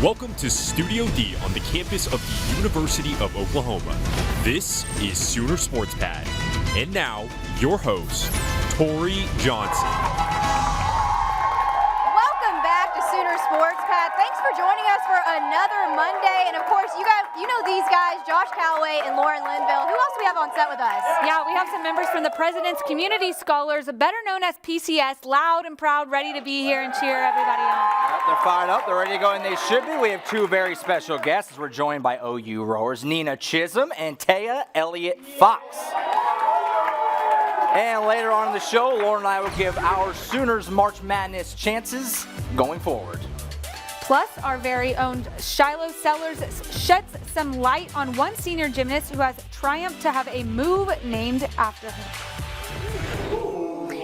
Welcome to Studio D on the campus of the University of Oklahoma. This is Sooner Sports Pad. And now, your host, Tori Johnson. Welcome back to Sooner Sports Pad. Thanks for joining us for another Monday. And of course, you know these guys, Josh Calloway and Lauren Linville. Who else do we have on set with us? Yeah, we have some members from the President's Community Scholars, better known as PCS, loud and proud, ready to be here and cheer everybody on. Yep, they're fired up, they're ready to go, and they should be. We have two very special guests. We're joined by OU rowers Nina Chisholm and Taya Elliott Fox. And later on in the show, Lauren and I will give our Sooners March Madness chances going forward. Plus, our very own Shiloh Sellers sheds some light on one senior gymnast who has triumphed to have a move named after him.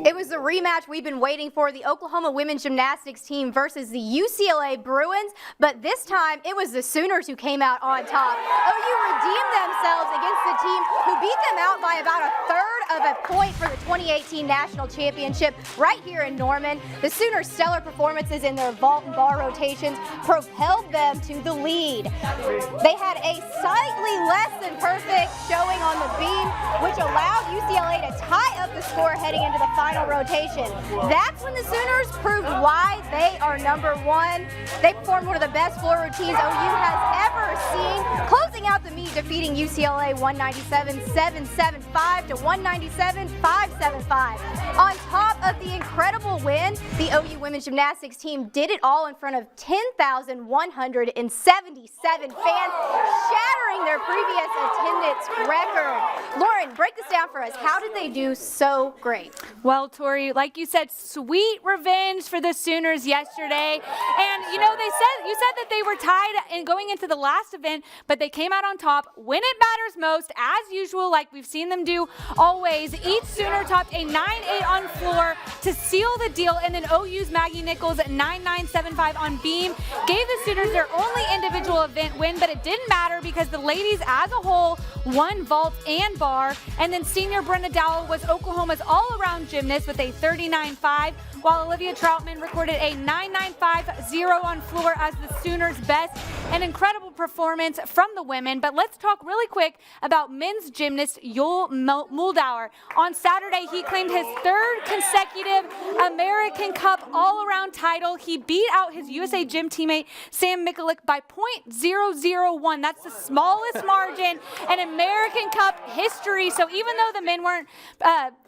It was the rematch we've been waiting for, the Oklahoma women's gymnastics team versus the UCLA Bruins, but this time it was the Sooners who came out on top. OU redeemed themselves against the team who beat them out by about a third of a point for the 2018 National Championship right here in Norman. The Sooners' stellar performances in their vault and bar rotations propelled them to the lead. They had a slightly less than perfect showing on the beam, which allowed UCLA to tie up the score heading into the final rotation. That's when the Sooners proved why they are number one. They performed one of the best floor routines OU has ever seen, closing out the meet, defeating UCLA 197-775 to 197-575. On top of the incredible win, the OU women's gymnastics team did it all in front of 10,177 fans, shattering their previous attendance record. Lauren, break this down for us. How did they do so great? Well, Tori, like you said, sweet revenge for the Sooners yesterday. And, you know, you said that they were tied and going into the last event, but they came out on top when it matters most, as usual, like we've seen them do always. Each Sooner topped a 9-8 on floor to seal the deal, and then OU's Maggie Nichols at 9-9-7-5 on beam gave the Sooners their only individual event win, but it didn't matter because the ladies as a whole won vault and bar. And then senior Brenda Dowell was Oklahoma's all-around gymnast with a 39.5, while Olivia Troutman recorded a 9.950 on floor as the Sooners' best. An incredible performance from the women. But let's talk really quick about men's gymnast Yul Muldauer. On Saturday, he claimed his third consecutive American Cup all-around title. He beat out his USA Gym teammate Sam Mikulik by .001. That's the smallest margin in American Cup history. So even though the men weren't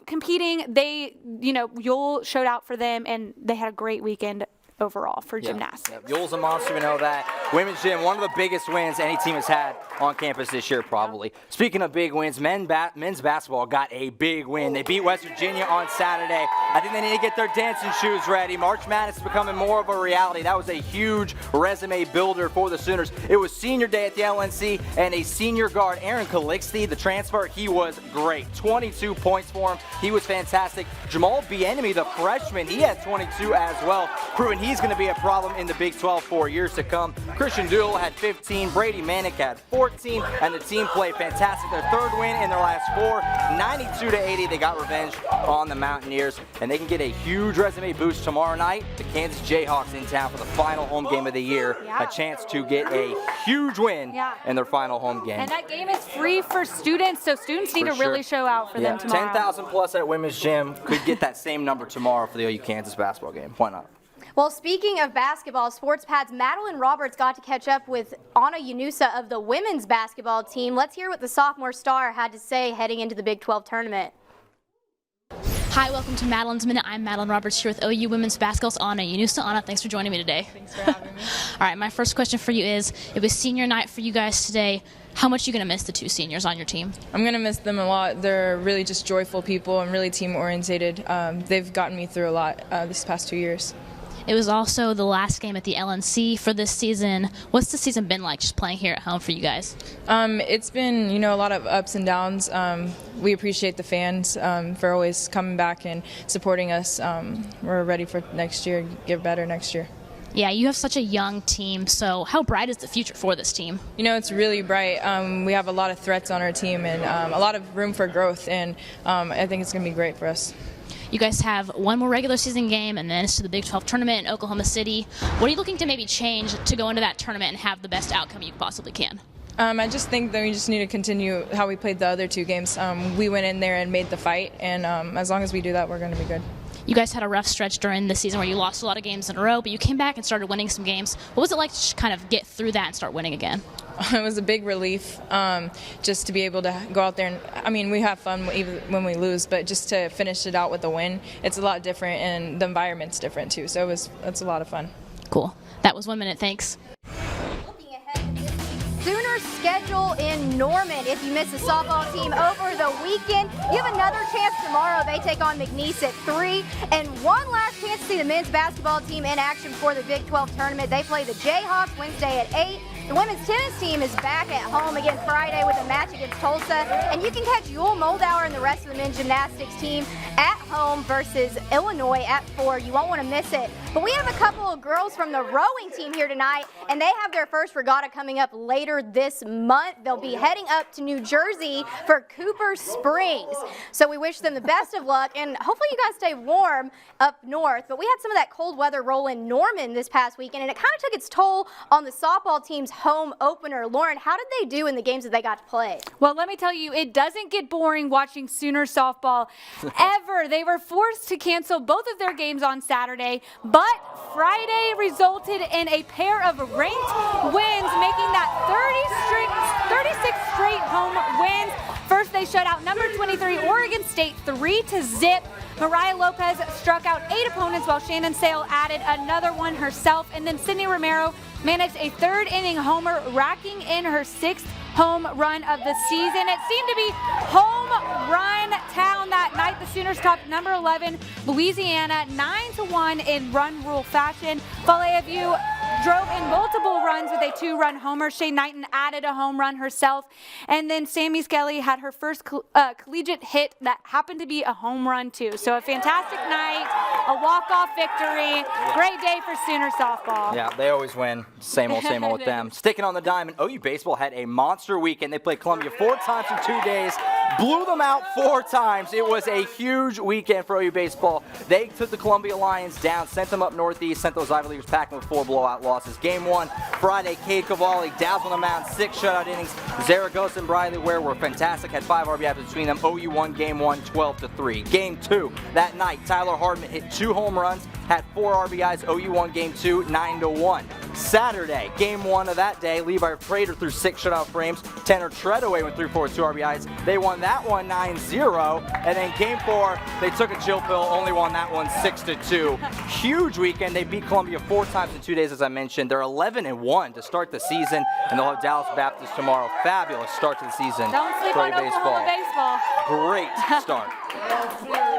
competing, Yul showed out for them, and they had a great weekend overall for gymnastics. Yep. Yul's a monster, we know that. Women's gym, one of the biggest wins any team has had on campus this year, probably. Speaking of big wins, men's basketball got a big win. They beat West Virginia on Saturday. I think they need to get their dancing shoes ready. March Madness is becoming more of a reality. That was a huge resume builder for the Sooners. It was senior day at the LNC, and a senior guard, Aaron Calixte, the transfer, he was great. 22 points for him. He was fantastic. Jamal Bienemy, the freshman, he had 22 as well, proving he's going to be a problem in the Big 12 for years to come. Christian Dooley had 15, Brady Manick had 14, and the team played fantastic. Their third win in their last four, 92-80. They got revenge on the Mountaineers, and they can get a huge resume boost tomorrow night. The Kansas Jayhawks in town for the final home game of the year. A chance to get a huge win in their final home game. And that game is free for students, so students need to really show out for them tomorrow. 10,000 plus at women's gym. Could get that same number tomorrow for the OU Kansas basketball game. Why not? Well, speaking of basketball, Sports Pad's Madeline Roberts got to catch up with Anna Yunusa of the women's basketball team. Let's hear what the sophomore star had to say heading into the Big 12 tournament. Hi, welcome to Madeline's Minute. I'm Madeline Roberts here with OU Women's Basketball's Anna Yunusa. Anna, thanks for joining me today. Thanks for having me. All right, my first question for you is, it was senior night for you guys today. How much are you going to miss the two seniors on your team? I'm going to miss them a lot. They're really just joyful people and really team-orientated. They've gotten me through a lot this past 2 years. It was also the last game at the LNC for this season. What's the season been like just playing here at home for you guys? It's been, a lot of ups and downs. We appreciate the fans for always coming back and supporting us. We're ready for next year, get better next year. Yeah, you have such a young team, so how bright is the future for this team? It's really bright. We have a lot of threats on our team and a lot of room for growth, and I think it's going to be great for us. You guys have one more regular season game, and then it's to the Big 12 tournament in Oklahoma City. What are you looking to maybe change to go into that tournament and have the best outcome you possibly can? I just think that we just need to continue how we played the other 2 games. We went in there and made the fight, and as long as we do that, we're going to be good. You guys had a rough stretch during the season where you lost a lot of games in a row, but you came back and started winning some games. What was it like to kind of get through that and start winning again? It was a big relief just to be able to go out there and, I mean, we have fun even when we lose, but just to finish it out with a win, it's a lot different, and the environment's different too. So it's a lot of fun. Cool. That was 1 minute. Thanks. Looking ahead to this week's Sooners schedule in Norman. If you miss the softball team over the weekend, you have another chance tomorrow. They take on McNeese at 3. And one last chance to see the men's basketball team in action for the Big 12 tournament. They play the Jayhawks Wednesday at 8. The women's tennis team is back at home again Friday with a match against Tulsa. And you can catch Yule Moldauer and the rest of the men's gymnastics team at home versus Illinois at 4. You won't want to miss it. But we have a couple of girls from the rowing team here tonight, and they have their first regatta coming up later this month. They'll be heading up to New Jersey for Cooper Springs. So we wish them the best of luck, and hopefully you guys stay warm up north. But we had some of that cold weather roll in Norman this past weekend, and it kind of took its toll on the softball team's home opener. Lauren, how did they do in the games that they got to play? Well, let me tell you, it doesn't get boring watching Sooner softball ever. They were forced to cancel both of their games on Saturday, but Friday resulted in a pair of ranked wins, making that 36 straight home wins. First, they shut out number 23 Oregon State 3-0. Mariah Lopez struck out 8 opponents while Shannon Sale added another one herself. And then Sydney Romero managed a 3rd inning homer, racking in her 6th home run of the season. It seemed to be home run town that night. The Sooners topped number 11 Louisiana 9-1 in run rule fashion. Valley drove in multiple runs with a 2-run homer. Shay Knighton added a home run herself. And then Sammy Skelly had her first collegiate hit that happened to be a home run too. So a fantastic night, a walk-off victory. Great day for Sooner softball. Yeah, they always win. Same old with them. Sticking on the diamond, OU baseball had a monster weekend. They played Columbia 4 times in 2 days, blew them out 4 times. It was a huge weekend for OU baseball. They took the Columbia Lions down, sent them up northeast, sent those Ivy Leaguers packing with 4 blowout losses. Game 1, Friday, Cade Cavalli dazzled them out, 6 shutout innings. Zaragoza and Briley Ware were fantastic, had 5 RBIs between them. OU won Game 1, 12-3. Game 2, that night, Tyler Hardman hit 2 home runs, had 4 RBIs. OU won Game 2, 9-1. Saturday, Game 1 of that day, Levi Prater threw 6 shutout frames. Tanner Treadaway went 3 for 2 RBIs. They won that one 9-0. And then Game 4, they took a chill pill, only won that one 6-2. Huge weekend. They beat Columbia 4 times in 2 days, as I mentioned. They're 11-1 to start the season, and they'll have Dallas Baptist tomorrow. Fabulous start to the season. Don't sleep for on Oklahoma baseball. Great start.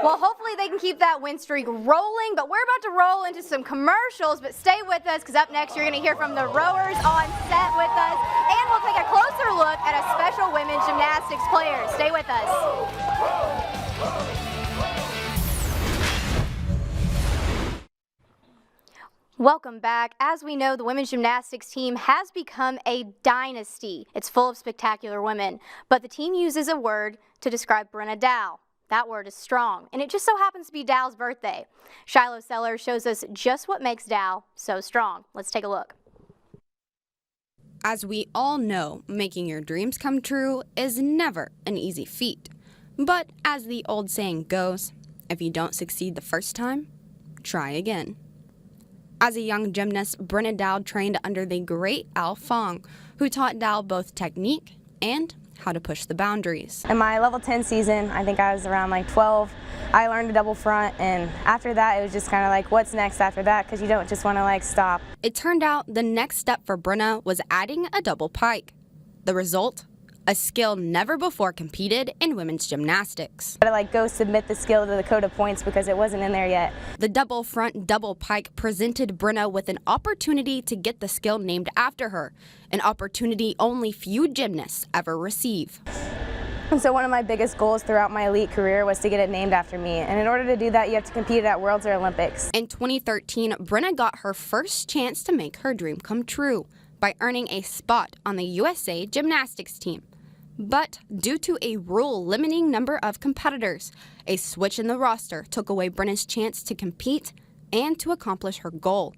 Well, hopefully they can keep that win streak rolling, but we're about to roll into some commercials, but stay with us because up next you're going to hear from the rowers on set with us, and we'll take a closer look at a special women's gymnastics player. Stay with us. Welcome back. As we know, the women's gymnastics team has become a dynasty. It's full of spectacular women, but the team uses a word to describe Brenna Dow. That word is strong, and it just so happens to be Dow's birthday. Shiloh Sellers shows us just what makes Dow so strong. Let's take a look. As we all know, making your dreams come true is never an easy feat. But as the old saying goes, if you don't succeed the first time, try again. As a young gymnast, Brenna Dow trained under the great Al Fong, who taught Dow both technique and how to push the boundaries. In my level 10 season, I think I was around like 12, I learned a double front, and after that it was just kind of like, what's next after that? Because you don't just want to like stop. It turned out the next step for Brenna was adding a double pike. The result? A skill never before competed in women's gymnastics. I had to like go submit the skill to the code of points because it wasn't in there yet. The double front double pike presented Brenna with an opportunity to get the skill named after her, an opportunity only few gymnasts ever receive. And so one of my biggest goals throughout my elite career was to get it named after me. And in order to do that, you have to compete at Worlds or Olympics. In 2013, Brenna got her first chance to make her dream come true by earning a spot on the USA gymnastics team. But due to a rule limiting number of competitors, a switch in the roster took away Brenna's chance to compete and to accomplish her goal.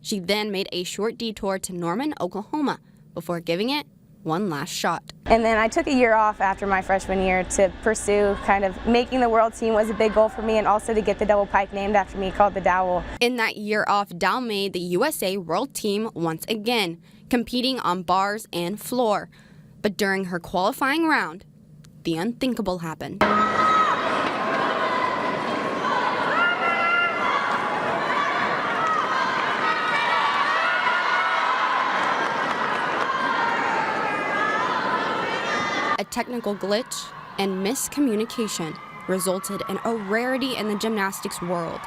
She then made a short detour to Norman, Oklahoma, before giving it one last shot. And then I took a year off after my freshman year to pursue kind of making the world team was a big goal for me, and also to get the double pike named after me called the dowel. In that year off, Dow made the USA World Team once again, competing on bars and floor. But during her qualifying round, the unthinkable happened. A technical glitch and miscommunication resulted in a rarity in the gymnastics world: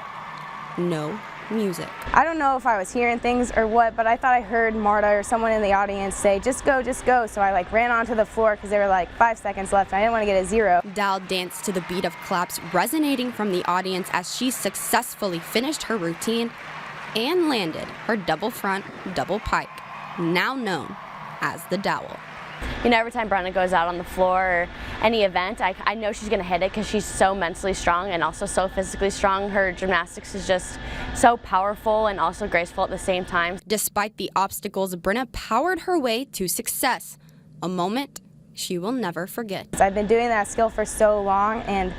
no music. I don't know if I was hearing things or what, but I thought I heard Marta or someone in the audience say, just go, just go. So I ran onto the floor because there were like 5 seconds left and I didn't want to get a 0. Dal danced to the beat of claps resonating from the audience as she successfully finished her routine and landed her double front, double pike, now known as the dowel. You know, every time Brenna goes out on the floor or any event, I know she's going to hit it because she's so mentally strong and also so physically strong. Her gymnastics is just so powerful and also graceful at the same time. Despite the obstacles, Brenna powered her way to success, a moment she will never forget. I've been doing that skill for so long, and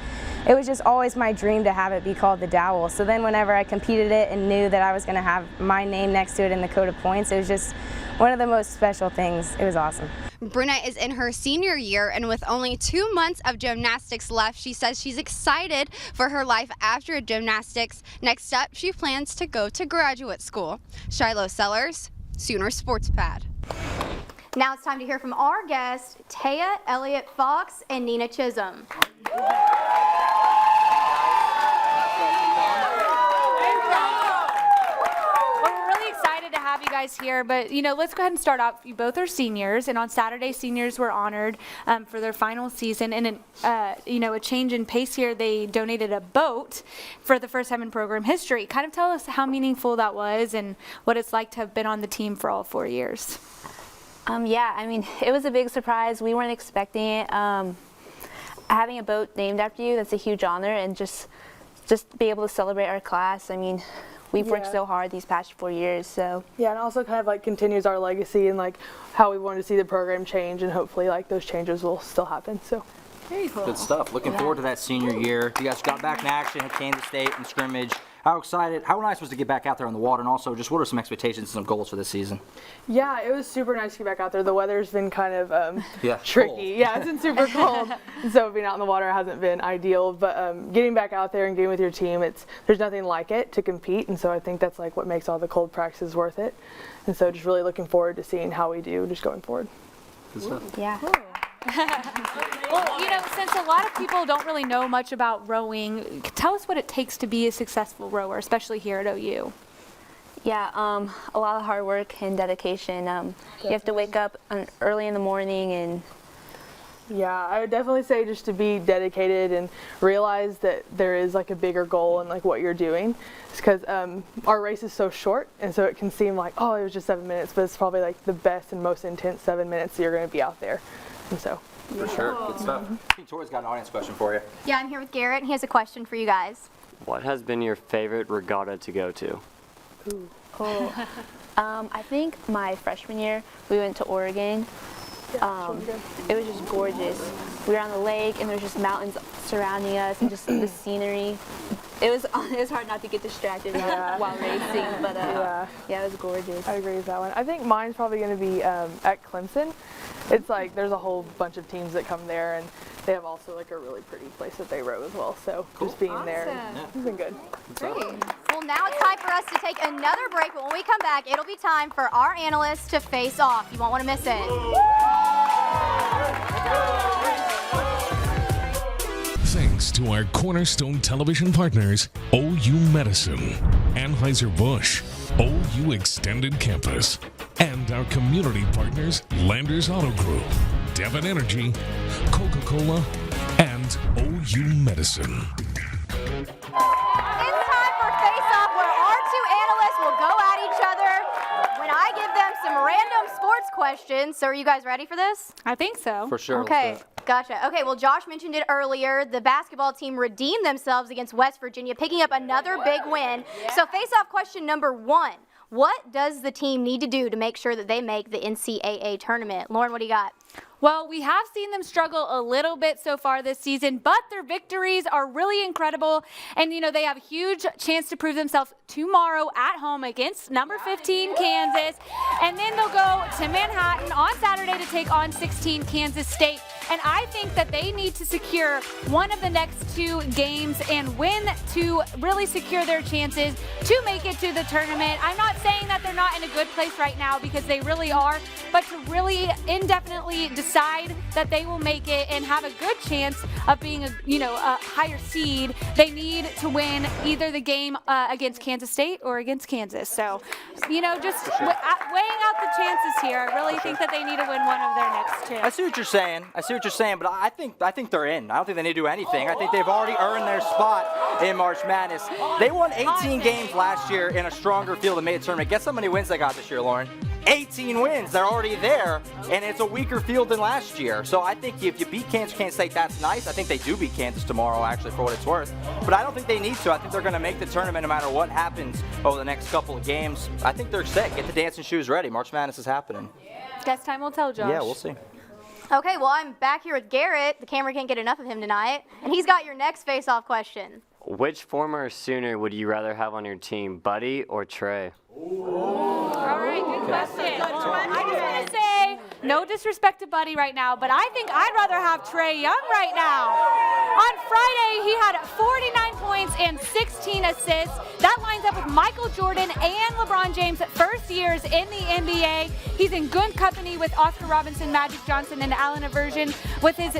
it was just always my dream to have it be called the dowel. So then whenever I competed it and knew that I was going to have my name next to it in the code of points, it was just one of the most special things. It was awesome. Brenna is in her senior year, and with only 2 months of gymnastics left, she says she's excited for her life after gymnastics. Next up, she plans to go to graduate school. Shiloh Sellers, Sooner Sports Pad. Now it's time to hear from our guests, Taya Elliott Fox and Nina Chisholm. Have you guys here, but let's go ahead and start off. You both are seniors, and on Saturday, seniors were honored for their final season. And a change in pace here. They donated a boat for the first time in program history. Kind of tell us how meaningful that was and what it's like to have been on the team for all 4 years. Yeah, I mean, it was a big surprise. We weren't expecting it. Having a boat named after you, that's a huge honor, and just be able to celebrate our class. I mean, we've worked so hard these past 4 years, so. Yeah, and also kind of continues our legacy and how we wanted to see the program change, and hopefully those changes will still happen, so. Very cool. Good stuff. Looking forward to that senior year. You guys got back in action at Kansas State in scrimmage. How excited, how nice was to get back out there on the water, and also just what are some expectations and some goals for this season? Yeah, it was super nice to get back out there. The weather's been kind of tricky. Cold. Yeah, it's been super cold, so being out in the water hasn't been ideal, but getting back out there and getting with your team, there's nothing like it to compete, and so I think that's what makes all the cold practices worth it. And so just really looking forward to seeing how we do just going forward. Good stuff. Yeah. Well, since a lot of people don't really know much about rowing, tell us what it takes to be a successful rower, especially here at OU. Yeah, a lot of hard work and dedication. You have to wake up early in the morning and. Yeah, I would definitely say just to be dedicated and realize that there is a bigger goal in what you're doing. It's because our race is so short, and so it can seem like, oh, it was just 7 minutes, but it's probably the best and most intense 7 minutes that you're going to be out there. And so. For sure. Good stuff. I think Tori's got an audience question for you. Yeah, I'm here with Garrett, and he has a question for you guys. What has been your favorite regatta to go to? Ooh. Oh. I think my freshman year, we went to Oregon. It was just gorgeous. We were on the lake, and there was just mountains surrounding us, and just the scenery. It was hard not to get distracted while racing, but it was gorgeous. I agree with that one. I think mine's probably going to be at Clemson. It's there's a whole bunch of teams that come there, and they have also a really pretty place that they row as well. So just being there, it's been good. Great. Well, now it's time for us to take another break, but when we come back, it'll be time for our analysts to face off. You won't want to miss it. Thanks to our cornerstone television partners, OU Medicine, Anheuser-Busch, OU Extended Campus, and our community partners, Landers Auto Group, Devon Energy, Coca-Cola, and OU Medicine. It's time for Face Off, where our two analysts will go at each other when I give them some random sports questions. question. So are you guys ready for this? I think so. For sure. Okay, gotcha. Okay, well, Josh mentioned it earlier. The basketball team redeemed themselves against West Virginia, picking up another big win. So face-off question number 1. What does the team need to do to make sure that they make the NCAA tournament? Lauren, what do you got? Well, we have seen them struggle a little bit so far this season, but their victories are really incredible. And, they have a huge chance to prove themselves tomorrow at home against number 15 Kansas. And then they'll go to Manhattan on Saturday to take on 16 Kansas State. And I think that they need to secure one of the next 2 games and win to really secure their chances to make it to the tournament. I'm not saying that they're not in a good place right now, because they really are, but to really indefinitely decide that they will make it and have a good chance of being a higher seed, they need to win either the game against Kansas State or against Kansas. So, weighing out the chances here, I really think that they need to win one of their next 2. I see what you're saying, but I think they're in. I don't think they need to do anything. I think they've already earned their spot in March Madness. They won 18 games last year in a stronger field and made a tournament. Guess how many wins they got this year, Lauren? 18 wins. They're already there, and it's a weaker field than last year. So I think if you beat Kansas State, that's nice. I think they do beat Kansas tomorrow, actually, for what it's worth. But I don't think they need to. I think they're going to make the tournament no matter what happens over the next couple of games. I think they're set. Get the dancing shoes ready. March Madness is happening. Guess time will tell, Josh. Yeah, we'll see. Okay, well, I'm back here with Garrett. The camera can't get enough of him tonight. And he's got your next face-off question. Which former Sooner would you rather have on your team, Buddy or Trey? All right, good question. I just want to say, no disrespect to Buddy right now, but I think I'd rather have Trey Young right now. On Friday, he had 49 points and 16 assists. That lines up with Michael Jordan and LeBron James' first years in the NBA. He's in good company with Oscar Robinson, Magic Johnson, and Allen Iverson, with his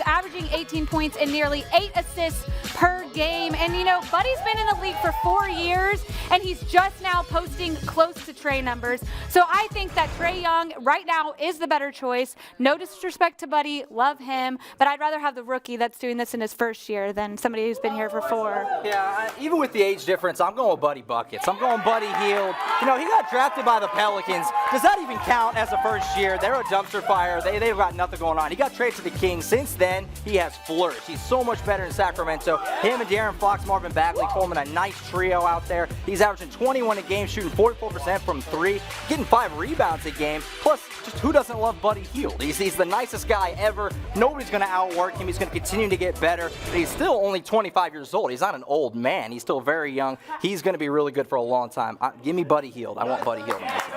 averaging 18 points and nearly 8 assists per game. And Buddy's been in the league for 4 years, and he's just now posting close to Trey numbers. So I think that Trey Young right now is the better choice. No disrespect to Buddy, love him, but I'd rather have the rookie that's doing this in his first year than somebody who's been here for 4. Yeah, even with the age difference, I'm going with Buddy Buckets. I'm going Buddy Hield. He got drafted by the Pelicans. Does that even count as a first year? They're a dumpster fire. They've got nothing going on. He got traded to the Kings. Since then, he has flourished. He's so much better in Sacramento. Him and De'Aaron Fox, Marvin Bagley forming a nice trio out there. He's averaging 21 a game, shooting 44% from 3, getting 5 rebounds a game. Plus, just who doesn't love Buddy Hield? He's the nicest guy ever. Nobody's going to outwork him. He's going to continue to get better. He's still only 25 years old. He's not an old man. He's still very young. He's going to be really good for a long time. Give me Buddy Hield. I want Buddy Hield on my team.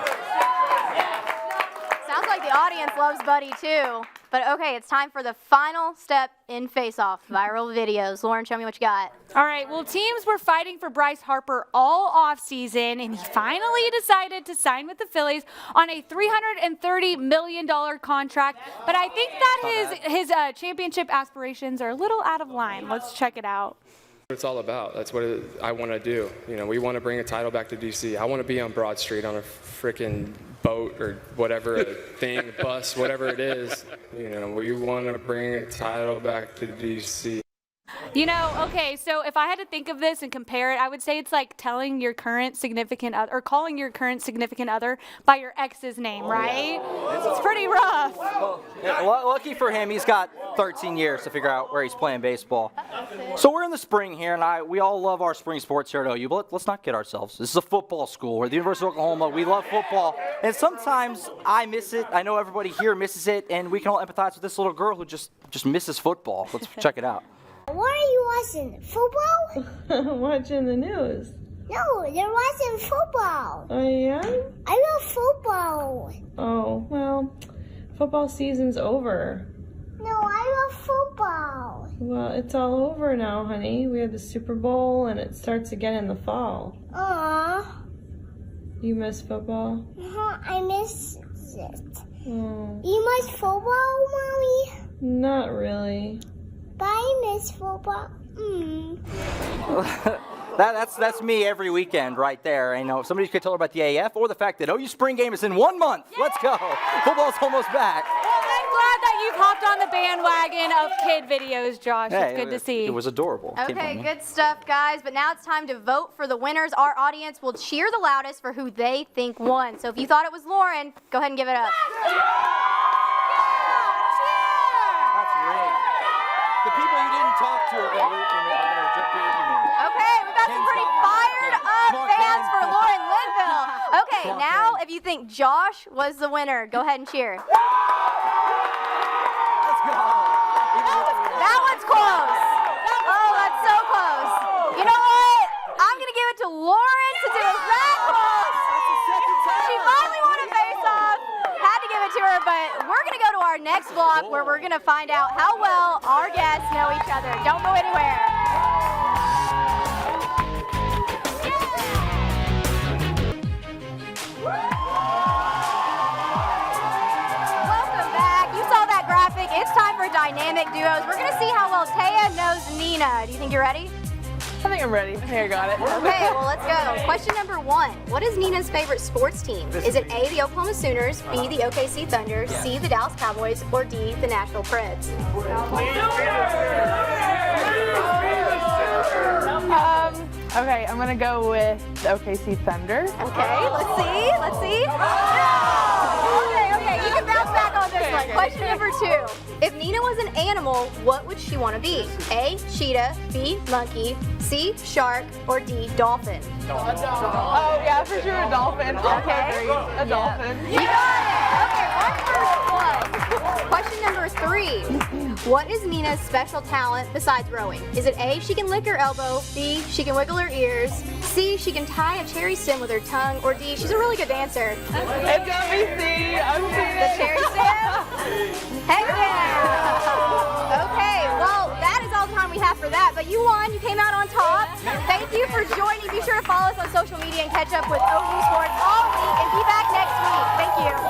Sounds like the audience loves Buddy too. But okay, it's time for the final step in face-off, viral videos. Lauren, show me what you got. All right, well, teams were fighting for Bryce Harper all offseason, and he finally decided to sign with the Phillies on a $330 million contract. But I think that his championship aspirations are a little out of line. Let's check it out. What it's all about. That's what I want to do. We want to bring a title back to DC. I want to be on Broad Street on a freaking boat or whatever, a thing, bus, whatever it is. We want to bring a title back to DC. Okay, so if I had to think of this and compare it, I would say it's like telling your current significant other, or calling your current significant other by your ex's name, right? Yeah. It's pretty rough. Well, lucky for him, he's got 13 years to figure out where he's playing baseball. So we're in the spring here, and we all love our spring sports here at OU, but let's not kid ourselves. This is a football school. We're at the University of Oklahoma. We love football, and sometimes I miss it. I know everybody here misses it, and we can all empathize with this little girl who just misses football. Let's check it out. What are you watching? Football? Watching the news. No, they're watching football. I am? I love football. Oh, well, football season's over. No, I love football. Well, it's all over now, honey. We had the Super Bowl, and it starts again in the fall. Aww. You miss football? I miss it. Oh. You miss football, Mommy? Not really. But I miss football. That's me every weekend right there. Somebody could tell her about the AF or the fact that OU spring game is in 1 month. Let's go. Football's almost back. Well, I'm glad that you you've hopped on the bandwagon of kid videos, Josh. Hey, It's good to see. It was adorable. Came Okay, from me. good stuff, guys. But now it's time to vote for the winners. Our audience will cheer the loudest for who they think won. So if you thought it was Lauren, go ahead and give it up. That's rigged. The people you didn't talk to are going to root for me. Are going to jump here for me. Okay, we've got some Ken's pretty got my back. fired Come up on, fans Ken. for Lauren Linville. Okay, Come on, now Ken. if you think Josh was the winner, go ahead and cheer. Let's go. That one's close. Oh, that's so close. You know what? I'm going to give it to Lauren since it was that close. She finally won a face-off. Had to give it to her, but we're going to go to our next vlog where we're going to find out how well our guests know each other. Don't go anywhere. Welcome back. You saw that graphic. It's time for dynamic duos. We're going to see how well Taya knows Nina. Do you think you're ready? I think I'm ready. Here, got it. Okay, well, let's go. Question number 1. What is Nina's favorite sports team? Is it A, the Oklahoma Sooners, B, the OKC Thunder, C, the Dallas Cowboys, or D, the Nashville Preds? Okay, I'm gonna go with the OKC Thunder. Okay, let's see. Okay, you can bounce back on this one. Question number 2. If Nina was an animal, what would she want to be? A, cheetah, B, monkey, C, shark, or D, dolphin? Oh yeah, for sure a dolphin. Okay. A dolphin. You got it. Okay, 1 first play. Question number 3. What is Nina's special talent besides rowing? Is it A, she can lick her elbow, B, she can wiggle her ears, C, she can tie a cherry stem with her tongue, or D, she's a really good dancer? It's gonna be C. I'm The cherry stem? Heck yeah! Okay, well, that is all the time we have for that, but you won. You came out on top. Thank you for joining. Be sure to follow us on social media and catch up with OU Sports all week, and be back next week. Thank you.